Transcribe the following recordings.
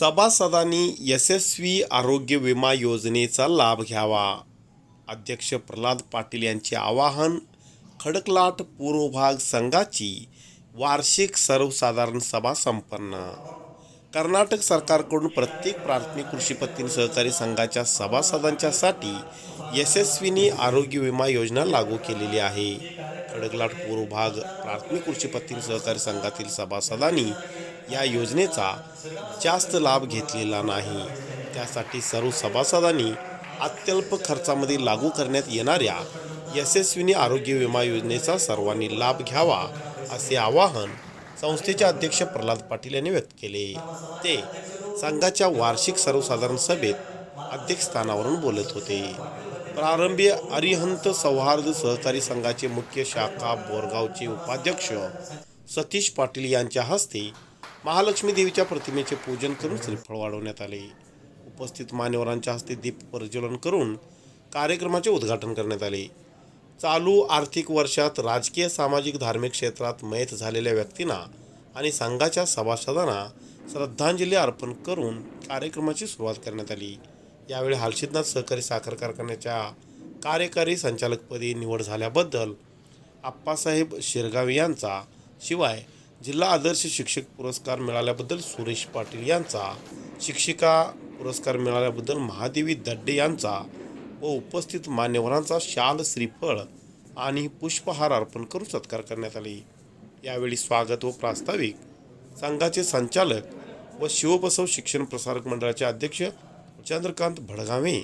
सभासदांनी यशस्वी आरोग्य विमा योजनेचा लाभ घ्यावा. अध्यक्ष प्रल्हाद पाटील यांचे आवाहन. खडकलाट पूर्व भाग संघाची वार्षिक सर्वसाधारण सभा संपन्न. कर्नाटक सरकारकडून प्रत्येक प्राथमिक कृषी पत्ती सहकारी संघाच्या सभासदांच्यासाठी यशस्विनी आरोग्य विमा योजना लागू केलेली आहे. खडकलाट पूर्व भाग प्राथमिक कृषी पत्ती सहकारी संघातील सभासदांनी या योजनेचा जास्त लाभ घेतलेला नाही. त्यासाठी सर्व सभासदांनी अत्यल्प खर्चामध्ये लागू करण्यात येणाऱ्या यशस्विनी आरोग्य विमा योजनेचा सर्वांनी लाभ घ्यावा असे आवाहन संस्थेचे अध्यक्ष प्रल्हाद पाटील यांनी व्यक्त केले. ते संघाच्या वार्षिक सर्वसाधारण सभेत अध्यक्षस्थानावरून बोलत होते. प्रारंभी अरिहंत सौहार्द सहकारी संघाचे मुख्य शाखा बोरगावचे उपाध्यक्ष सतीश पाटील यांच्या हस्ते महालक्ष्मी देवीच्या प्रतिमेचे पूजन करून श्रीफळ वाढवण्यात आले. उपस्थित मान्यवरांच्या हस्ते दीप प्रज्वलन करून कार्यक्रमाचे उद्घाटन करण्यात आले. चालू आर्थिक वर्षात राजकीय, सामाजिक, धार्मिक क्षेत्रात मयत झालेल्या व्यक्तींना आणि संघाच्या सभासदांना श्रद्धांजली अर्पण करून कार्यक्रमाची सुरुवात करण्यात आली. यावेळी हालसिद्धनाथ सहकारी साखर कारखान्याच्या कार्यकारी संचालकपदी निवड झाल्याबद्दल आप्पासाहेब शिरगावे यांचा, शिवाय जिल्हा आदर्श शिक्षक पुरस्कार मिळाल्याबद्दल सुरेश पाटील यांचा, शिक्षिका पुरस्कार मिळाल्याबद्दल महादेवी दड्डे यांचा व उपस्थित मान्यवरांचा शाल, श्रीफळ आणि पुष्पहार अर्पण करून सत्कार करण्यात आले. यावेळी स्वागत व प्रास्ताविक संघाचे संचालक व शिवबसव शिक्षण प्रसारक मंडळाचे अध्यक्ष चंद्रकांत भडगावे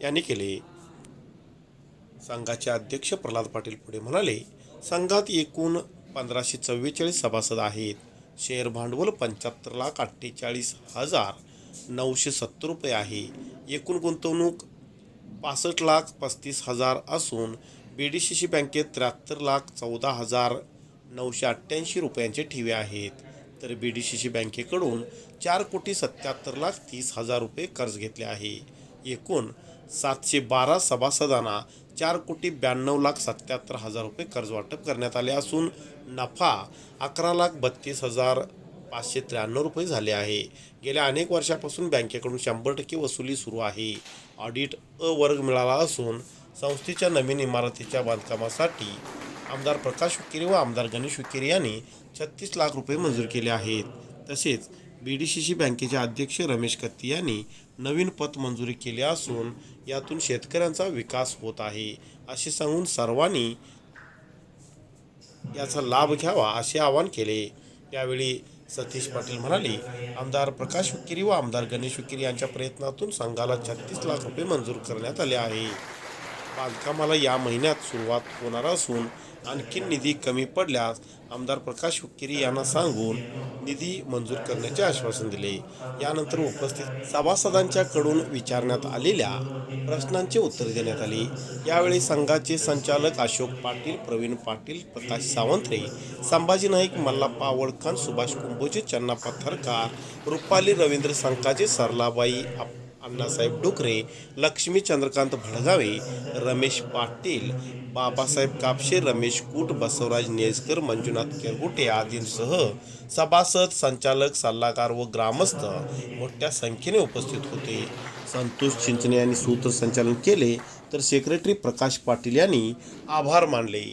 यांनी केले. संघाचे अध्यक्ष प्रल्हाद पाटील पुढे म्हणाले, संघात एकूण 1544 सभासद आहेत. शेअर भांडवल 75,48,970 रुपये आहे. एकूण गुंतवणूक 65,35,000 असून BDCC बँकेत 73,14,988 रुपयांचे ठेवे आहेत. तर BDCC बँकेकडून 4,77,30,000 रुपये कर्ज घेतले आहे. एकूण 712 सभासदांना 4,92,77,000 रुपये कर्ज वाटप करण्यात आले असून नफा 11,32,593 रुपये झाले आहे. गेल्या अनेक वर्षापासून बँकेकडून 100% वसुली सुरू आहे. ऑडिट अ वर्ग मिळाला असून संस्थेच्या नवीन इमारतीच्या बांधकामासाठी आमदार प्रकाश हुक्केरी व आमदार गणेश हुक्केरी यांनी 36 लाख रुपये मंजूर केले आहेत. तसेच BDCC बँकेचे अध्यक्ष रमेश कत्ती यांनी नवीन पत मंजुरी केली असून यातून शेतकऱ्यांचा विकास होत आहे असे सांगून सर्वांनी याचा लाभ घ्यावा असे आवाहन केले. यावेळी सतीश पाटील म्हणाले, आमदार प्रकाश हुक्केरी व आमदार गणेश हुक्केरी यांच्या प्रयत्नातून संघाला 36 लाख रुपये मंजूर करण्यात आले आहे. बांधकामाला या महिन्यात सुरुवात होणार असून आणखी निधी कमी पडल्यास आमदार प्रकाश हुक्केरी यांना सांगून निधी मंजूर करण्याचे आश्वासन दिले. यानंतर उपस्थित सभासदांच्याकडून विचारण्यात आलेल्या प्रश्नांचे उत्तर देण्यात आले. यावेळी संघाचे संचालक अशोक पाटील, प्रवीण पाटील, प्रकाश सावंत्रे, संभाजी नाईक, मल्लाप्पा वडखान, सुभाष कुंभोजे, चन्नाप्पा थरकार, रुपाली रवींद्र संकाचे, सरलाबाई अण्णासाहेब डुकरे, लक्ष्मी चंद्रकांत भडगावे, रमेश पाटील, बाबासाहेब कापशे, रमेश कूट, बसवराज नेजकर, मंजुनाथ केरगुटे आदींसह सभासद, संचालक, सल्लागार व ग्रामस्थ मोठ्या संख्येने उपस्थित होते. संतोष चिंचणे यांनी सूत्रसंचालन केले तर सेक्रेटरी प्रकाश पाटील यांनी आभार मानले.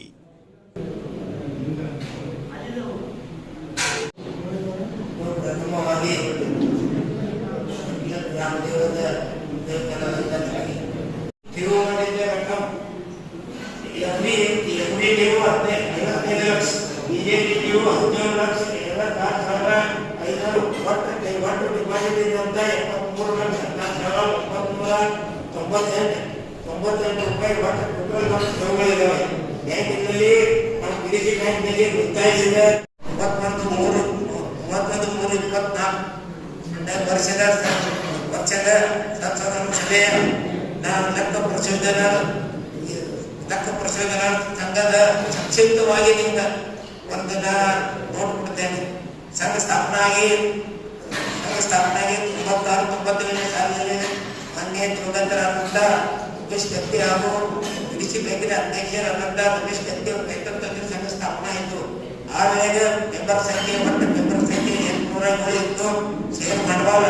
ಸಂಕ್ಷಿಪ್ತವಾಗಿ ನಿಮ್ಗೆ ಒಂದು ನೋಟ್ ಕೊಡ್ತೇನೆ. ಸಂಘ ಸ್ಥಾಪನೆ ಆಗಿ 96-97 ಸಾಲಿನಲ್ಲಿ ಮಾನ್ಯ ತದನಂತರ ಉಮೇಶ್ ಕತ್ತಿ ಹಾಗೂ BDC ಬ್ಯಾಂಕಿನ ಅಧ್ಯಕ್ಷರಾದಂಥ ರಮೇಶ್ ಕತ್ತಿ ಅವರ ನೇತೃತ್ವದಲ್ಲಿ ಸಂಘ ಸ್ಥಾಪನೆ ಆಯಿತು. ಆಮೇಲೆ ಮೆಂಬರ್ ಸಂಖ್ಯೆ 807 ಇತ್ತು. ಶೇರ್ ಬಂಡವಾಳ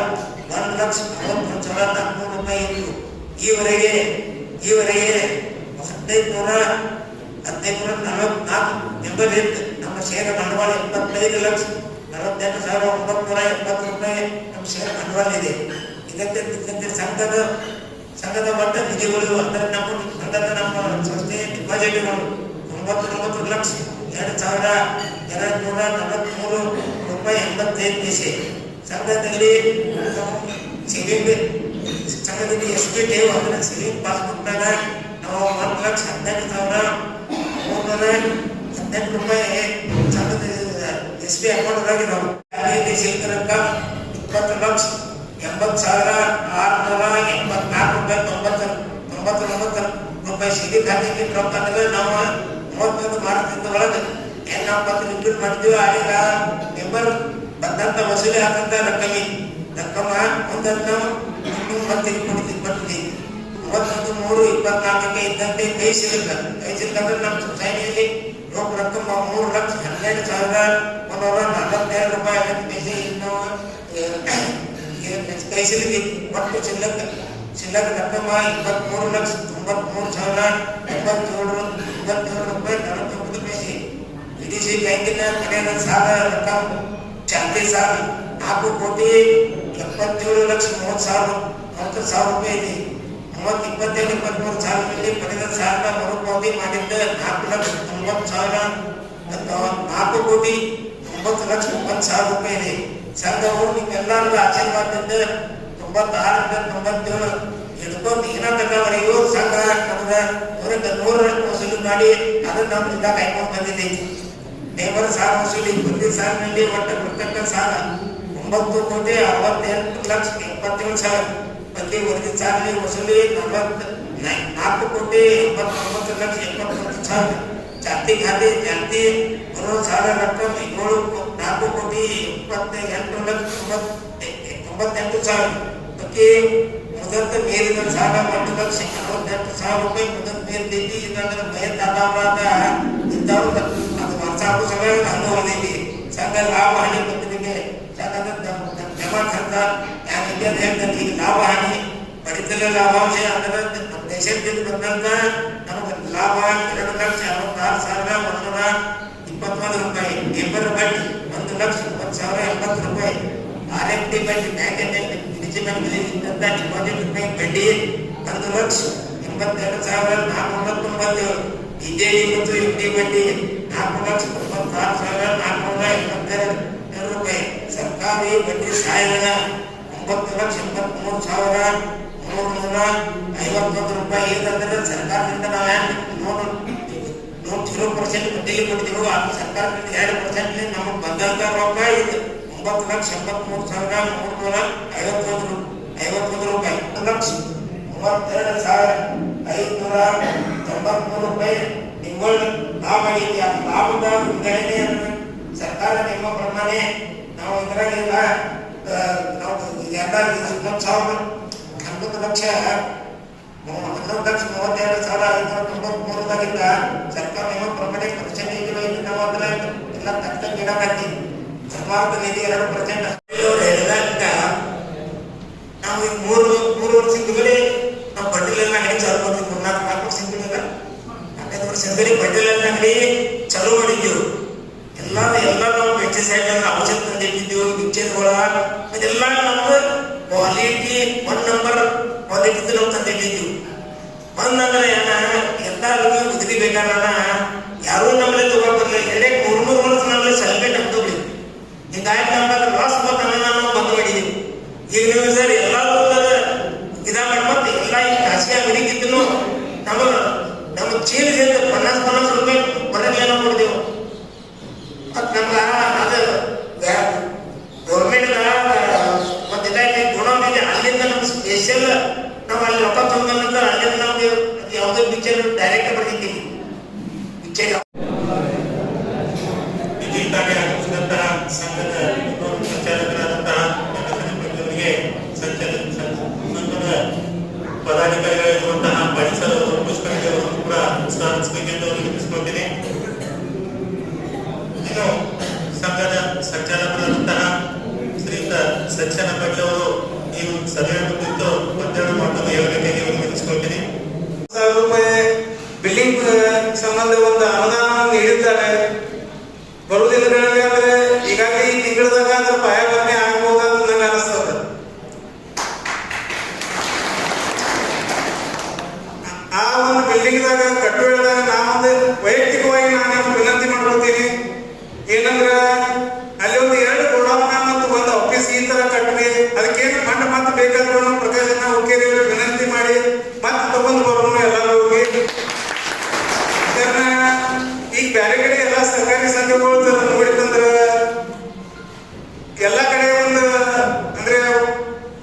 1,41,400 ರೂಪಾಯಿ ಇತ್ತು. ಈವರೆಗೆ 1,544 ಮೆಂಬರ್ಲಿದ್ದು ನಮ್ಮ ಷೇರು ಬಂಡವಾಳ 25,48,970 ರೂಪಾಯಿ ನಮ್ಮ ಷೇರು ಬಂಡವಾಳ ಇದೆ. ಇದಕ್ಕೆ ಸಂಘದ ಒಟ್ಟ ನಿಧಿಗಳು ಅಂದರೆ ನಮ್ಮ ಸಂಸ್ಥೆಯ ಡಿಪಾಸಿಟ್ಗಳು 99,02,243 ರೂಪಾಯಿ 85 ಪೈಸೆ. ಸಂಘದಲ್ಲಿ ಎಸ್ ಪಿ ಟಿ ಅಂದರೆ ಸೇವಿಂಗ್ ಪಾಸ್ಬುಕ್ನಾಗ ನಾವು 1,18,318 ರೂಪಾಯಿ ಸಂಘದ ಎಸ್ ಪಿ ಅಕೌಂಟ್ದಾಗ ನಾವು ಶುಲ್ಕ ರೊಕ್ಕ 20,80,684 ರೂಪಾಯಿ 99 ಸಿಗಿ ಖಾತೆಗೆ ರೊಕ್ಕ ಅಂದ್ರೆ ನಾವು 31 ಮಾರ್ಚ್ ಒಳಗೆ ನಾವು 10 ಇಂಪ್ರೂವ್ ಮಾಡಿದ್ವಿ. ಆಗ ಮೆಂಬರ್ ಬಂದಂತ ವಸೂಲಿ ಆದಂತ ರೊಕ್ಕಮ ಒಂದನ್ನು ಮತ್ತೆ ಕೊಟ್ಟಿದ್ವಿ. 31/3/24 ಇದ್ದಂತೆ ಕೈ ಸಿಗಲ್ಲ ಅಂದ್ರೆ ನಮ್ಮ ಸೊಸೈಟಿಯಲ್ಲಿ ರೊಕ್ಕ 3,12,142 ರೂಪಾಯಿ 50 ಪೈಸೆ ಇನ್ನು ಕೈ ಸಿಗಲಿ. ಒಟ್ಟು ಚಿಲ್ಲಕ ರೊಕ್ಕಮ 23,93,087 ರೂಪಾಯಿ 49 ಪೈಸೆ. ವಿದೇಶಿ ಬ್ಯಾಂಕಿನ ಕಡೆಯ ಸಾಲ ರೊಕ್ಕ ಚಾಲ್ತಿ ಸಾಲ 4,77,30,30,000 ರೂಪಾಯಿ ಇದೆ. 27-23 ಸಾಲಿನಲ್ಲಿ ಪಡೆದ ಸಾಲ ಮರುಪಾವತಿ ಮಾಡಿದ್ದ 4,90,000 ರೂಪಾಯಿ ಇದೆ. ಸಂಘವು ನಿಮ್ಮೆಲ್ಲರೂ ಆಶೀರ್ವಾದದಿಂದ 96-97 ಹಿಡ್ಕೊಂಡು ದಿನದವರೆಗೂ ಸಂಘ ನಮ್ಗೆ 100% ವಸೂಲಿ ಮಾಡಿ ಅದನ್ನು ನಮ್ಮಿಂದ ಕಾಯ್ಕೊಂಡು ಬಂದಿದೆ. ಲೇಬರ್ ಸಾಲ ವಸೂಲಿ ಪ್ರತಿ ಸಾಲಿನಲ್ಲಿ ಒಟ್ಟು ಬರ್ತಕ್ಕ ಸಾಲ 9,68,77,000. ಪ್ರತಿ ವರದಿ ಸಾಲಿನ ವಸೂಲಿ 4,89,79,000. ಜಾತಿ ಖಾತೆ ಬರೋ ಸಾಲ ರೊಕ್ಕ 4,78,98,000. ಪ್ರತಿ ಮುದತ್ತ ಮೇಲಿನ ಸಾಲ 1,68,000 ರೂಪಾಯಿ ಮುದತ್ ಮೇಲ್ತೈತಿ. ಇದಂದ್ರೆ ಭಯದಾದ ಇದ್ದವ್ರು ಅದು ವರ್ಷ ಸಮಯ ಅನುವಾದಿತಿ ಸಂಘ ಲಾಭ ಹಾನಿ ಪತ್ರಿಕೆ ಸಂಘದ ಜಮಾ ಖರ್ಚ ಹೇಳ್ತಾನೆ. ಈಗ ಲಾಭ ಹಾನಿ ಪಡಿತಲ ಲಾಭಾಂಶ ಅಂದ್ರೆ ನಮ್ಮ ದೇಶದಿಂದ ಬಂದಂತ ನಮಗೆ ಲಾಭ 2,66,121 ರೂಪಾಯಿ. ಮೆಂಬರ್ ಬಡ್ಡಿ 1,10,80,000 ರೂಪಾಯಿ. RFD ಬಡ್ಡಿ ಬ್ಯಾಂಕಿನಲ್ಲಿ ಡಿಪಾಸಿಟ್ ರೂಪಾಯಿ ಬಡ್ಡಿ 1,82,497. ಇಜೆಡಿ ಮತ್ತು FD ಬಡ್ಡಿ 4,96,482 ರೂಪಾಯಿ. ಸರ್ಕಾರಿ ಬಡ್ಡಿ ಸಹಾಯಧನ 9,83,351 ರೂಪಾಯಿ. ಇದಂದ್ರೆ ಸರ್ಕಾರದಿಂದ ನಾವು 0% ಬಡ್ಡಿಗೆ ಕೊಡ್ತೀವಿ. ಅದು ಸರ್ಕಾರದಿಂದ 2% ನಮಗೆ ಬಂದಂತ ರೊಕ್ಕ ಇದು 9,78,351 ರೂಪಾಯಿ. 1,32,593 ರೂಪಾಯಿ ನಿವ್ವಳ ಲಾಭ ಆಗೈತಿ. ಆ ಲಾಭದ ವಿಂಗಡಣೆ ಸರ್ಕಾರ ನಿಮ್ಮ ಪ್ರಮಾಣ ನಾವು ಇದರಾಗಿಲ್ಲ. ನಾವು 11,32,593 ಸರ್ಕಾರ ನಿಮ್ಮ ಪ್ರಮಾಣ ಪರ್ಸೆಂಟೇಜ್ಗಳು ನಾವು ಅದರ ಎಲ್ಲ ತಕ್ಕ ಗಿಡಕತ್ತಿ ಸರ್ಕಾರದ ನಿಧಿ 2%. ನಾವು ಈಗ 3 ವರ್ಷದಿಂದಲೇ ನಾವು ಬಡ್ಡಿಲೆಲ್ಲ ಅಂಗಡಿ ಚಾಲು ಮಾಡಿದ್ವಿ. 4 ವರ್ಷದಿಂದ 15 ವರ್ಷದಲ್ಲಿ ಬಡ್ಡಿಲೆಲ್ಲ ಅಂಗಡಿ ಚಾಲು ಮಾಡಿದ್ದೆವು. ಎಲ್ಲ ನಾವು ಪೆಸ್ಟಿಸೈಡ್ ಔಷಧ ತಂದಿಟ್ಟಿದ್ದೆವು. ಪಿಕ್ಚರ್ಗಳ ಅದೆಲ್ಲ ನಮ್ಗೆ ಕ್ವಾಲಿಟಿ 1 ನಂಬರ್ ಕ್ವಾಲಿಟಿ ನಾವು ತಂದಿಟ್ಟಿದ್ದೆವು. ಒಂದಂದ್ರೆ ಎಲ್ಲರಿಗೂ ಉದ್ರಿ ಬೇಕಾದ ಯಾರೂ ನಮ್ಮಲ್ಲಿ ತಗೊಂಡ್ಬರ್ಲಿಲ್ಲ. 2-3 ವರ್ಷ ನಮ್ಮಲ್ಲಿ ಸಲ್ಪೇಟ್ ಅಂತ ಬಿಡಿ ಹಿಂಗಾಗಿ ನಮ್ಗೆ ಲಾಸ್ ನಾವು ಬಂದು ಮಾಡಿದ್ದೀವಿ. ಈಗ ನೀವು ಸರ್ ಎಲ್ಲ ಇದಾಗ ಮತ್ತೆ ಎಲ್ಲ ಈ ಖಾಸಗಿ ಅಂಗಡಿಗಿದ್ದನು ನಮ್ಮ ಚೀಲದಿಂದ 50 ರೂಪಾಯಿ ಹೊರಗೆ ನಾವು ಕೊಡ್ತೇವೆ. ಮತ್ತು ನಮ್ಗೆ ಅದು ಗೌರ್ಮೆಂಟ್ ಒಂದು ಇದಾಗಿ ಗುಣ ಇದೆ. ಅಲ್ಲಿಂದ ನಮ್ಗೆ ಸ್ಪೆಷಲ್ ನಾವು ಅಲ್ಲಿ ರೊಕ್ಕ ತೊಗೊಂಡ್ಬಂದ ಅಲ್ಲಿಂದ ನಮ್ಗೆ ಯಾವುದೇ ಪಿಕ್ಚರ್ ಡೈರೆಕ್ಟ್ ಬರ್ತಿದ್ದೀವಿ. ಪಿಕ್ಚರ್ ಆಗಮಿಸಿದಂತಹ ಸಂಘದ ಸಂಚಾಲಕರಾದಂತಹ ಸಂಘದ ಪದಾಧಿಕಾರಿಗಳಿರುವಂತಹ ಪರಿಸರ ಪುಷ್ಕರಿಗೆ ಅವರು ಕೂಡ ಸ್ವಾಗತಿಸಬೇಕೆಂದು ವಿನಂತಿಸಿಕೊಂಡಿದ್ದೇನೆ. ಇನ್ನು ಸಂಘದ ಸಂಚಾಲಕರಾದಂತಹ ಶ್ರೀಯುತ ಸಜ್ಜನ ಪಟ್ಟಿ ಅವರು ಈ ಅನುದಾನ ನೀಡಿದ್ದಾರೆ. ಬರುವ ದಿನಗಳಲ್ಲಿ ಅಂದ್ರೆ ಈಗಾಗಲೇ ಈ ತಿಂಗಳದಾಗ ಅದ್ರ ಪಾಯಬಂಧನೆ ಆಗ್ಬೋದಂತ ನಂಗೆ ಅನಿಸ್ತದ. ಆ ಒಂದು ಬಿಲ್ಡಿಂಗ್ದಾಗ ಕಟ್ಟುವಳಿದಾಗ ನಾವೊಂದು ವೈಯಕ್ತಿಕವಾಗಿ ನಾನು ವಿನಂತಿ ಮಾಡ್ಕೊತೀನಿ. ಏನಂದ್ರ ಅಲ್ಲಿ ಒಂದು 2 ಗೋಡೌನ್ ಮತ್ತು ಒಂದು ಆಫೀಸ್ ಈ ತರ ಕಟ್ಟಿ ಅದಕ್ಕೇನು ಫಂಡ್ ಮತ್ತೆ ಬೇಕಾದ್ರೂ ಪ್ರಕಾಶ್ ಜನ ಹುಕ್ಕೇರಿ ವಿನಂತಿ ಮಾಡಿ ಮತ್ತೆ ತಗೊಂಡು ಬರೋನು ಎಲ್ಲರೂ ಹೋಗಿ. ಈಗ ಬೇರೆ ಕಡೆ ಎಲ್ಲ ಸರ್ಕಾರಿ ಸಂಘಗಳು ನೋಡಿದಂದ್ರ ಎಲ್ಲ ಕಡೆ ಒಂದು ಅಂದ್ರೆ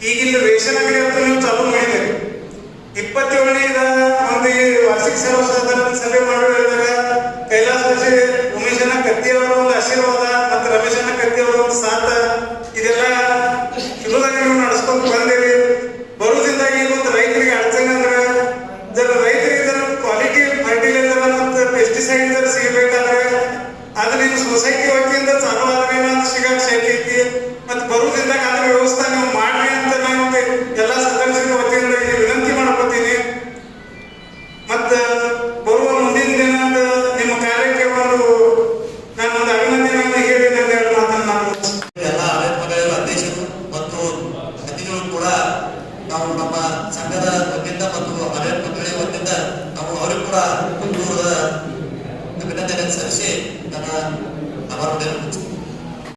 ಈಗಿಲ್ಲಿ ರೇಷನ್ ಅಂಗಡಿ ಅಂತ ನೀವು ಚಾಲೂ ಮಾಡಿದ್ರಿ. 27ನೇ ಒಂದು ವಾರ್ಷಿಕ ಸರ್ವಸಾಧಾರಣ ಸಭೆ ಮಾಡೋ ಹೇಳಿದಾಗ ಕೈಲಾಸ ಉಮೇಶನ ಕತ್ತಿ ಅವರ ಒಂದು ಆಶೀರ್ವಾದ ಮತ್ತು ರಮೇಶನ ಕತ್ತಿ ಅವರ ಒಂದು ಸಾಥ ಇದೆಲ್ಲ ಇಲ್ಲದಾಗ ನೀವು ನಡೆಸ್ಕೊಂಡು ಬಂದಿರಿ. ಬರುವುದಿಂದಾಗಿ ಒಂದು ರೈತರಿಗೆ ಅಡಚಣೆ ಅಂದ್ರೆ ರೈತರಿಗೆ ಕ್ವಾಲಿಟಿ ಫರ್ಟಿಲೈಸರ್ ಮತ್ತು ಪೆಸ್ಟಿಸೈಡ್ ಸಿಗಬೇಕಾದ್ರೆ ಅದು ನಿಮ್ಮ ಸೊಸೈಟಿ ವತಿಯಿಂದ ಚಾಲು ಆದ್ರೆ ಅಂತ ಸಿಗಕ್ಕೆ ಶಕ್ತಿ ಐತಿ. ಮತ್ತು ಬರುವುದಿಂದಾಗ ಅದ್ರ ವ್ಯವಸ್ಥೆ ನೀವು ಮಾಡ್ರಿ ಅಂತ ನಾವು ಎಲ್ಲ